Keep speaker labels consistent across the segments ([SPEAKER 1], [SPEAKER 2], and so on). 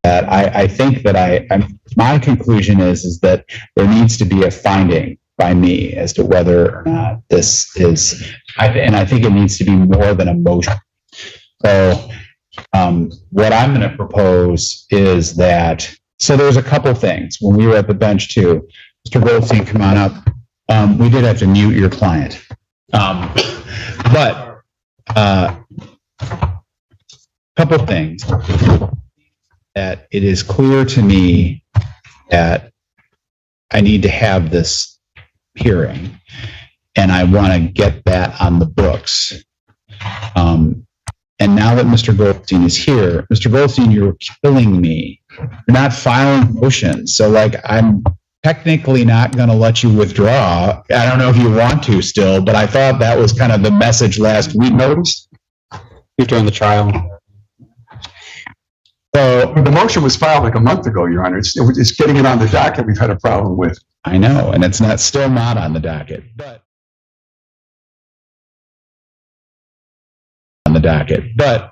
[SPEAKER 1] that I think that my conclusion is that there needs to be a finding by me as to whether or not this is, and I think it needs to be more than a motion. So what I'm going to propose is that, so there's a couple things. When we were at the bench too, Mr. Goldstein, come on up. We did have to mute your client. But a couple things that it is clear to me that I need to have this hearing and I want to get that on the books. And now that Mr. Goldstein is here, Mr. Goldstein, you're killing me. You're not filing motions. So like, I'm technically not going to let you withdraw. I don't know if you want to still, but I thought that was kind of the message last week. Noticed
[SPEAKER 2] you're doing the trial.
[SPEAKER 3] So the motion was filed like a month ago, Your Honor. It's getting it on the docket we've had a problem with.
[SPEAKER 1] I know, and it's still not on the docket, but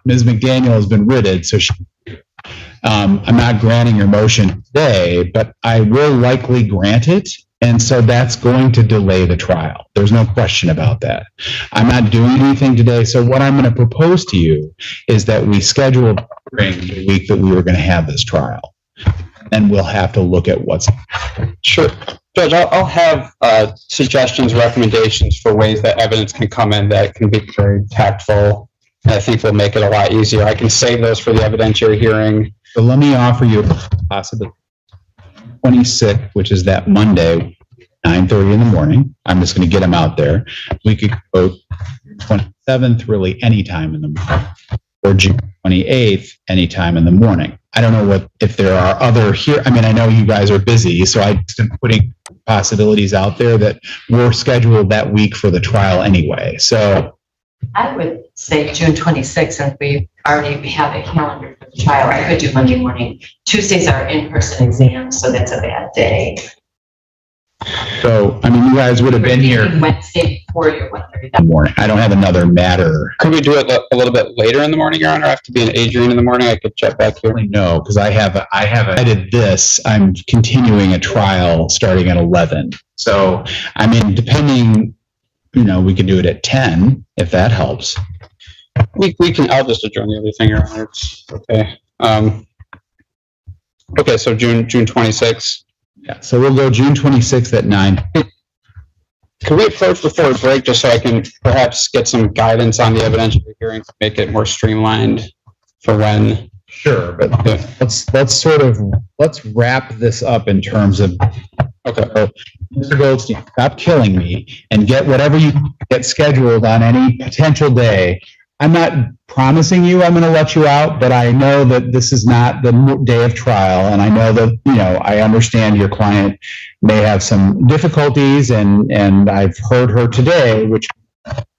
[SPEAKER 1] Ms. McDaniel has been writted, so I'm not granting your motion today, but I will likely grant it. And so that's going to delay the trial. There's no question about that. I'm not doing anything today. So what I'm going to propose to you is that we schedule during the week that we were going to have this trial. And we'll have to look at what's.
[SPEAKER 2] Sure. Judge, I'll have suggestions, recommendations for ways that evidence can come in that can be very tactful. And I think will make it a lot easier. I can save those for the evidentiary hearing.
[SPEAKER 1] So let me offer you a possibility. 26th, which is that Monday, 9:30 in the morning. I'm just going to get them out there. We could go 27th, really any time in the morning, or June 28th, any time in the morning. I don't know if there are other here. I mean, I know you guys are busy, so I'm putting possibilities out there that were scheduled that week for the trial anyway. So
[SPEAKER 4] I would say June 26th, and we already have a calendar for the trial. I could do Monday morning. Tuesdays are in-person exams, so that's a bad day.
[SPEAKER 1] So, I mean, you guys would have been here
[SPEAKER 4] Wednesday before your 1:30
[SPEAKER 1] in the morning. I don't have another matter.
[SPEAKER 2] Could we do it a little bit later in the morning, Your Honor? I have to be in Adrian in the morning. I could check back here.
[SPEAKER 1] No, because I did this. I'm continuing a trial starting at 11. So, I mean, depending, we could do it at 10 if that helps.
[SPEAKER 2] We can. I'll just adjourn the other thing, Your Honor. It's okay. Okay, so June 26th.
[SPEAKER 1] Yeah, so we'll go June 26th at 9.
[SPEAKER 2] Can we approach before a break just so I can perhaps get some guidance on the evidentiary hearing to make it more streamlined for when?
[SPEAKER 1] Sure, but let's wrap this up in terms of. Okay, Mr. Goldstein, stop killing me and get whatever you get scheduled on any potential day. I'm not promising you I'm going to let you out, but I know that this is not the day of trial. And I know that, I understand your client may have some difficulties and I've heard her today, which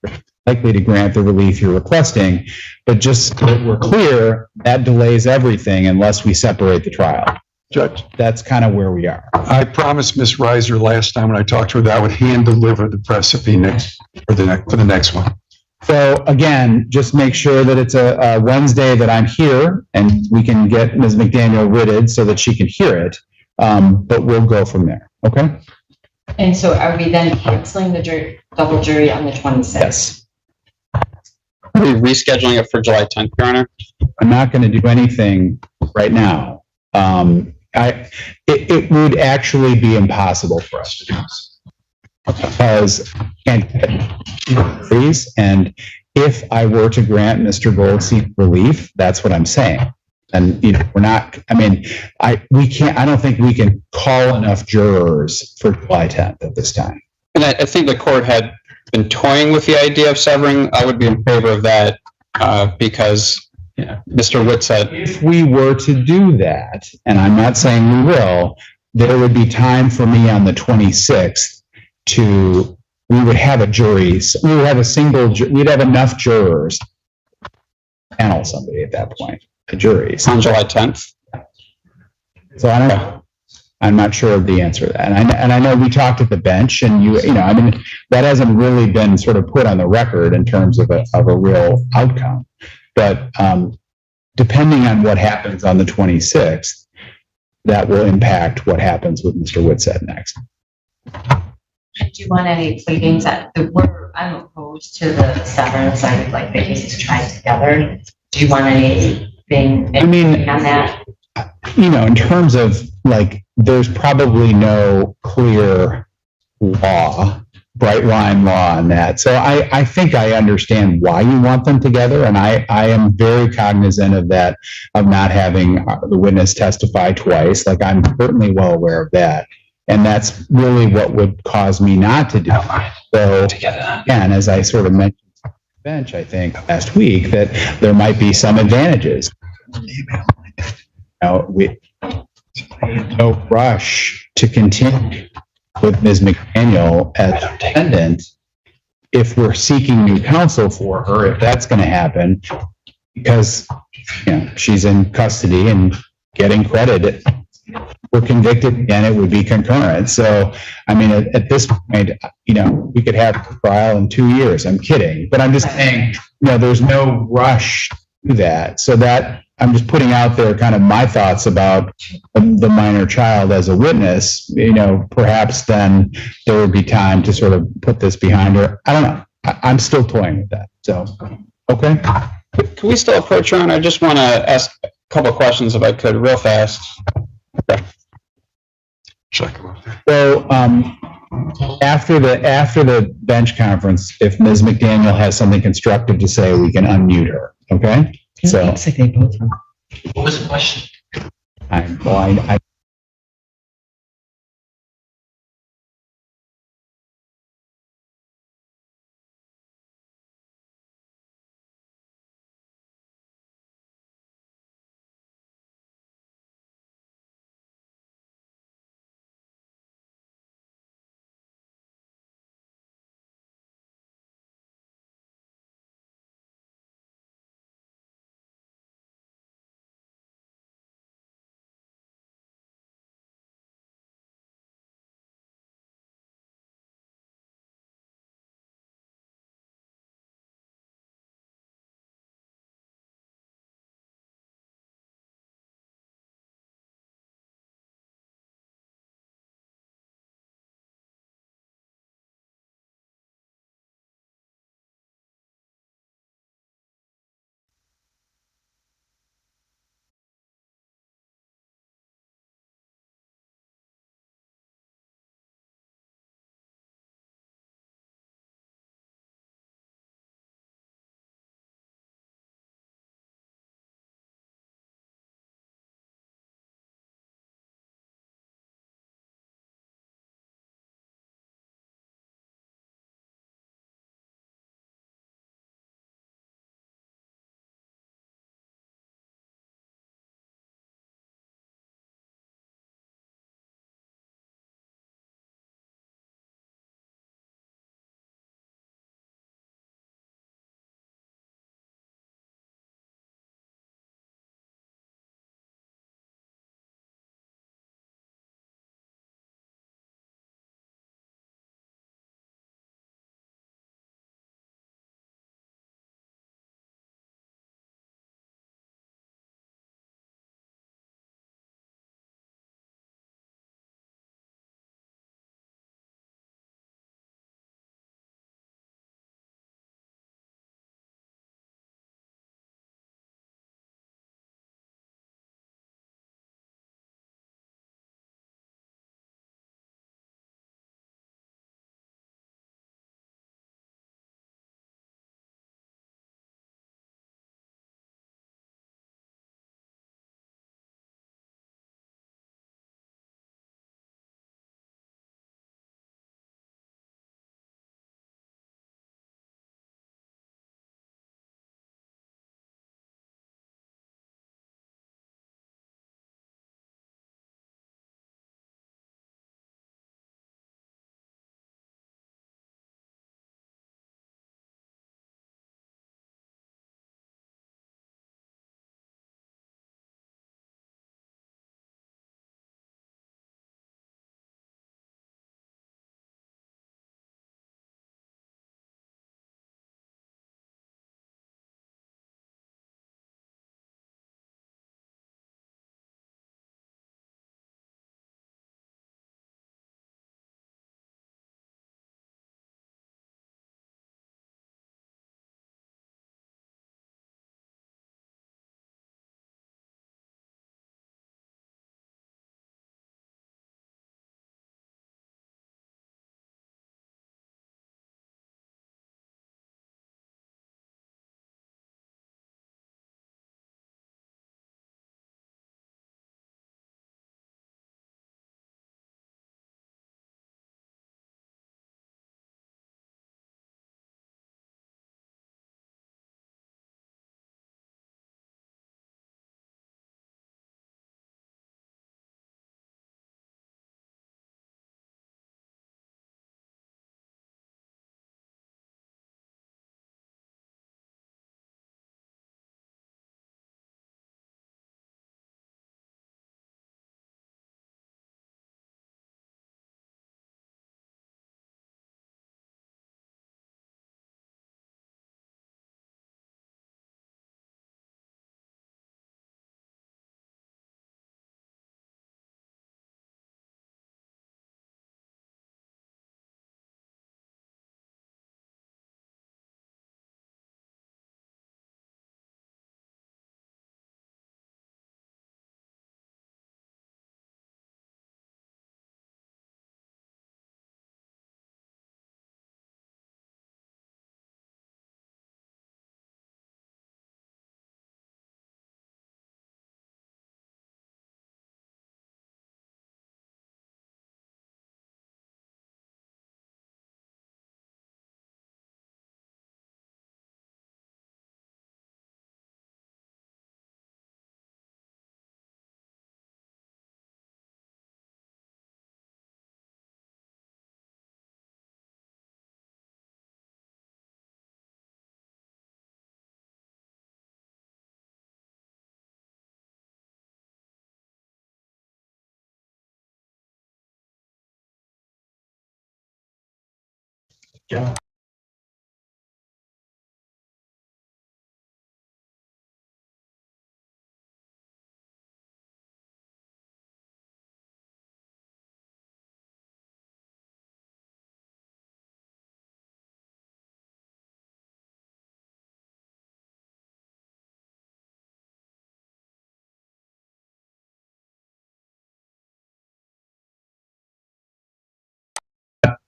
[SPEAKER 1] is likely to grant the relief you're requesting. But just so that we're clear, that delays everything unless we separate the trial.
[SPEAKER 3] Judge,
[SPEAKER 1] that's kind of where we are.
[SPEAKER 3] I promised Ms. Reiser last time when I talked to her that I would hand deliver the recipe for the next one.
[SPEAKER 1] So again, just make sure that it's a Wednesday that I'm here and we can get Ms. McDaniel writted so that she can hear it. But we'll go from there. Okay.
[SPEAKER 4] And so are we then canceling the double jury on the 26th?
[SPEAKER 1] Yes.
[SPEAKER 2] Are we rescheduling it for July 10th, Your Honor?
[SPEAKER 1] I'm not going to do anything right now. It would actually be impossible for us to do this. Because and if I were to grant Mr. Goldstein relief, that's what I'm saying. And we're not. I mean, we can't. I don't think we can call enough jurors for July 10th at this time.
[SPEAKER 2] And I think the court had been toying with the idea of severing. I would be in favor of that because Mr. Witt said
[SPEAKER 1] if we were to do that, and I'm not saying we will, there would be time for me on the 26th. We would have a jury. We would have we'd have enough jurors to panel somebody at that point. The juries
[SPEAKER 2] on July 10th.
[SPEAKER 1] So I'm not sure of the answer to that. And I know we talked at the bench, and I mean that hasn't really been sort of put on the record in terms of a real outcome. But depending on what happens on the 26th, that will impact what happens with Mr. Whitsett next.
[SPEAKER 4] Do you want any pleadings I'm opposed to the severance. I would like the cases tried together. Do you want anything
[SPEAKER 1] I mean,
[SPEAKER 4] on that?
[SPEAKER 1] In terms of like, there's probably no clear bright line law on that. So I think I understand why you want them together. And I am very cognizant of that, of not having the witness testify twice. Like, I'm certainly well aware of that. And that's really what would cause me not to do it. So, again, as I sort of mentioned on the bench, I think last week, that there might be some advantages. We no rush to continue with Ms. McDaniel as defendant if we're seeking new counsel for her, if that's going to happen, because she's in custody and getting credit. We're convicted again, it would be concurrent. So, I mean, at this point, we could have a trial in 2 years. I'm kidding, but I'm just saying, there's no rush to that. So that I'm just putting out there kind of my thoughts about the minor child as a witness. Perhaps then there would be time to sort of put this behind her. I don't know. I'm still toying with that. So, okay.
[SPEAKER 2] Can we still approach her? And I just want to ask a couple of questions if I could, real fast. Okay.
[SPEAKER 3] Check them out there.
[SPEAKER 1] So, after the bench conference, if Ms. McDaniel has something constructive to say, we can unmute her. Okay. So,
[SPEAKER 5] What was the question?
[SPEAKER 1] I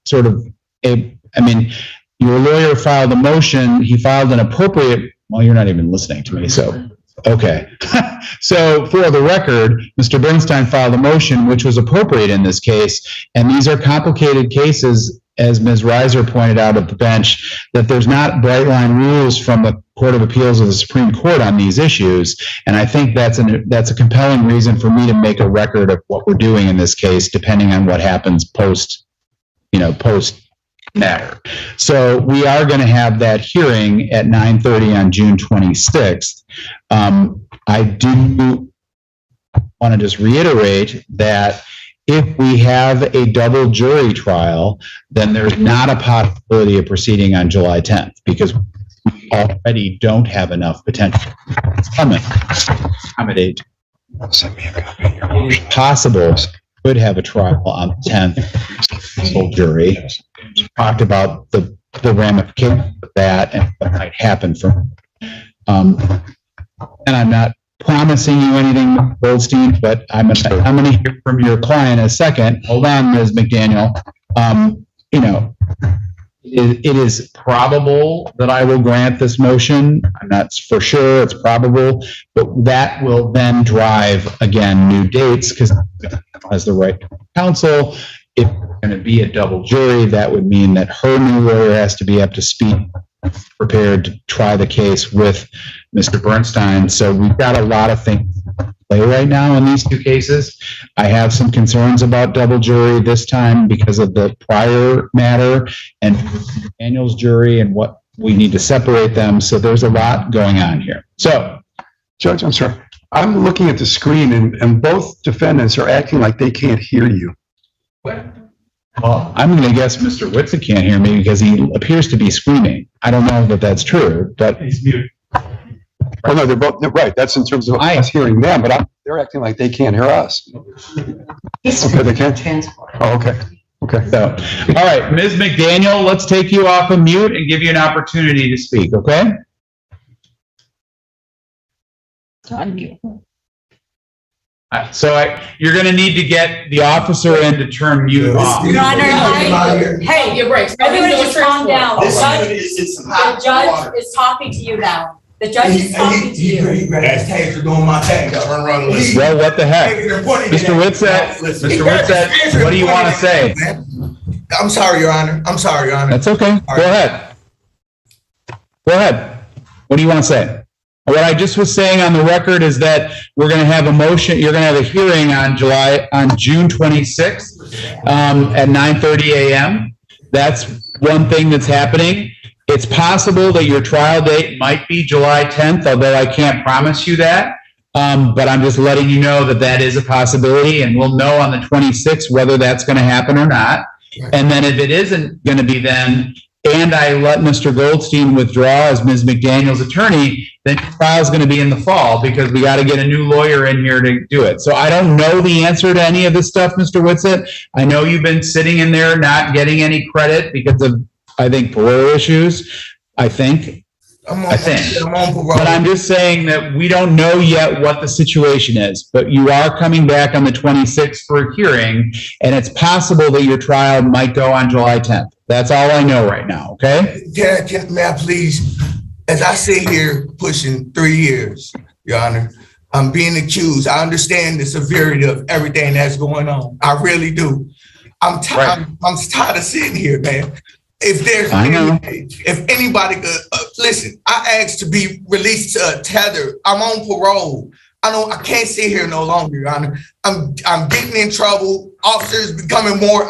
[SPEAKER 1] Sort of your lawyer filed a motion, he filed an appropriate, well, you're not even listening to me, so, okay. So for the record, Mr. Bernstein filed a motion which was appropriate in this case, and these are complicated cases, as Ms. Reiser pointed out at the bench, that there's not bright line rules from the Court of Appeals of the Supreme Court on these issues, and I think that's a compelling reason for me to make a record of what we're doing in this case, depending on what happens post matter. So we are going to have that hearing at 9:30 on June 26th. I do want to just reiterate that if we have a double jury trial, then there's not a possibility of proceeding on July 10th because we already don't have enough potential to accommodate. Possible could have a trial on the 10th, full jury. Talked about the ramifications of that and what might happen from. And I'm not promising you anything, Goldstein, but I'm going to hear from your client in a second. Hold on, Ms. McDaniel. It is probable that I will grant this motion. I'm not for sure, it's probable, but that will then drive, again, new dates because has the right to counsel. If it's going to be a double jury, that would mean that her new lawyer has to be up to speed, prepared to try the case with Mr. Bernstein. So we've got a lot of things to play right now in these two cases. I have some concerns about double jury this time because of the prior matter and Daniel's jury and what we need to separate them. So there's a lot going on here. So,
[SPEAKER 3] Judge, I'm sorry. I'm looking at the screen and both defendants are acting like they can't hear you.
[SPEAKER 1] well, I'm going to guess Mr. Whitsitt can't hear me because he appears to be screaming. I don't know that that's true, but
[SPEAKER 5] He's muted.
[SPEAKER 3] Oh, no, they're right. That's in terms of us hearing them, but they're acting like they can't hear us. Okay, they can?
[SPEAKER 4] Transport.
[SPEAKER 3] Oh, okay. Okay.
[SPEAKER 1] so, all right, Ms. McDaniel, let's take you off of mute and give you an opportunity to speak, okay? You're going to need to get the officer in to turn mute off.
[SPEAKER 6] Your Honor, hey,
[SPEAKER 7] Your breaks.
[SPEAKER 6] everyone just calm down. The
[SPEAKER 7] The
[SPEAKER 6] judge is talking to you now. The judge is talking to you.
[SPEAKER 7] doing my thing.
[SPEAKER 1] Well, what the heck? Mr. Whitsitt, what do you want to say?
[SPEAKER 7] I'm sorry, Your Honor.
[SPEAKER 1] That's okay. Go ahead. Go ahead. What do you want to say? What I just was saying on the record is that we're going to have a motion, you're going to have a hearing on June 26th at 9:30 a.m. That's one thing that's happening. It's possible that your trial date might be July 10th, although I can't promise you that. But I'm just letting you know that that is a possibility, and we'll know on the 26th whether that's going to happen or not. And then if it isn't going to be then, and I let Mr. Goldstein withdraw as Ms. McDaniel's attorney, then the trial is going to be in the fall because we got to get a new lawyer in here to do it. So I don't know the answer to any of this stuff, Mr. Whitsitt. I know you've been sitting in there not getting any credit because of, I think, parole issues. I think.
[SPEAKER 7] I'm on parole.
[SPEAKER 1] But I'm just saying that we don't know yet what the situation is. But you are coming back on the 26th for a hearing, and it's possible that your trial might go on July 10th. That's all I know right now, okay?
[SPEAKER 7] May I please, as I sit here pushing 3 years, Your Honor, I'm being accused. I understand the severity of everything that's going on. I really do. I'm tired of sitting here, man. If there's if anybody could listen, I asked to be released to a tether. I'm on parole. I can't sit here no longer, Your Honor. I'm getting in trouble. Officers becoming more.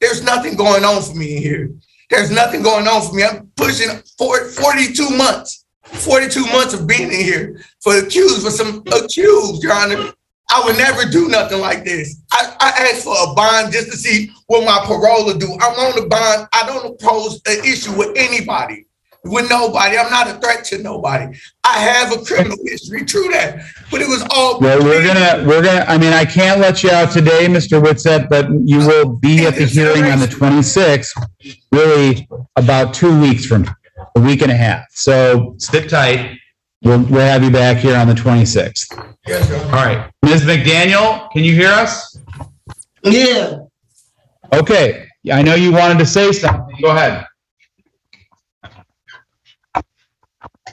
[SPEAKER 7] There's nothing going on for me in here. There's nothing going on for me. I'm pushing 42 months. 42 months of being in here for some accused, Your Honor. I would never do nothing like this. I asked for a bond just to see what my parole will do. I'm on the bond. I don't oppose an issue with anybody, with nobody. I'm not a threat to nobody. I have a criminal history, true that, but it was all.
[SPEAKER 1] Well, we're gonna, I mean, I can't let you out today, Mr. Whitsett, but you will be at the hearing on the 26th, really about 2 weeks from now, a week and a half. So sit tight. We'll have you back here on the 26th.
[SPEAKER 7] Yes, sir.
[SPEAKER 1] All right. Ms. McDaniel, can you hear us?
[SPEAKER 8] Yeah,
[SPEAKER 1] Okay. I know you wanted to say something. Go ahead.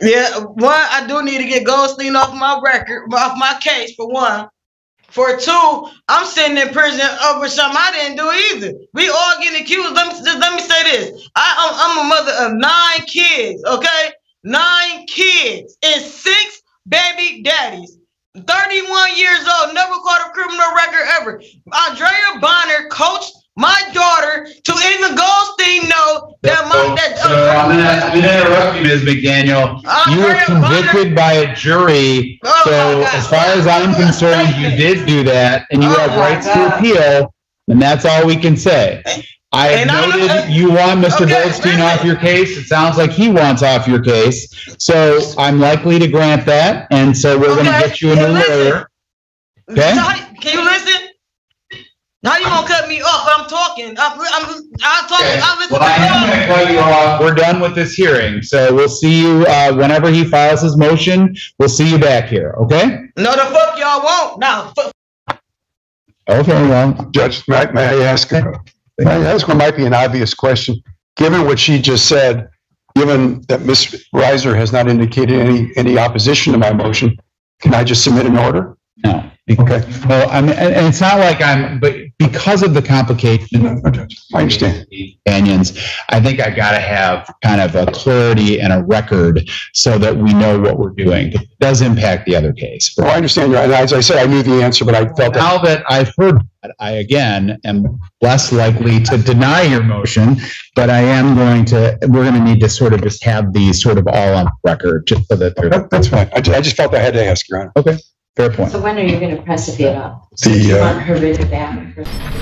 [SPEAKER 8] yeah. One, I do need to get Goldstein off my record, off my case, for one. For two, I'm sitting in prison over something I didn't do either. We all getting accused. Let me say this. I'm a mother of 9 kids, okay? 9 kids and 6 baby daddies. 31 years old, never caught a criminal record ever. Andrea Bonner coached my daughter to even Goldstein know that
[SPEAKER 1] I'm gonna interrupt you, Ms. McDaniel. You were convicted by a jury, so as far as I'm concerned, you did do that, and you have rights to appeal, and that's all we can say. I have noted you want Mr. Goldstein off your case. It sounds like he wants off your case, so I'm likely to grant that, and so we're gonna get you a new lawyer. Okay?
[SPEAKER 8] Can you listen? How you gonna cut me off? I'm talking. I'm talking. I listen.
[SPEAKER 1] Well, I am going to cut you off. We're done with this hearing, so we'll see you whenever he files his motion. We'll see you back here, okay?
[SPEAKER 8] No, the fuck y'all won't. No, fuck.
[SPEAKER 1] Okay, well.
[SPEAKER 3] Judge, may I ask what might be an obvious question? Given what she just said, given that Ms. Reiser has not indicated any opposition to my motion, can I just submit an order?
[SPEAKER 1] No.
[SPEAKER 3] Okay.
[SPEAKER 1] Well, I mean, and it's not like but because of the complication.
[SPEAKER 3] I understand.
[SPEAKER 1] Companions, I think I gotta have kind of a clarity and a record so that we know what we're doing. It does impact the other case.
[SPEAKER 3] Well, I understand. And as I said, I knew the answer, but I felt
[SPEAKER 1] Now that I've heard that, I again am less likely to deny your motion, but we're gonna need to sort of just have these sort of all on record, just so that they're.
[SPEAKER 3] that's fine. I just felt I had to ask, Your Honor.
[SPEAKER 1] Okay, fair point.
[SPEAKER 4] So when are you going to press it up?
[SPEAKER 3] The,
[SPEAKER 4] You want her written back?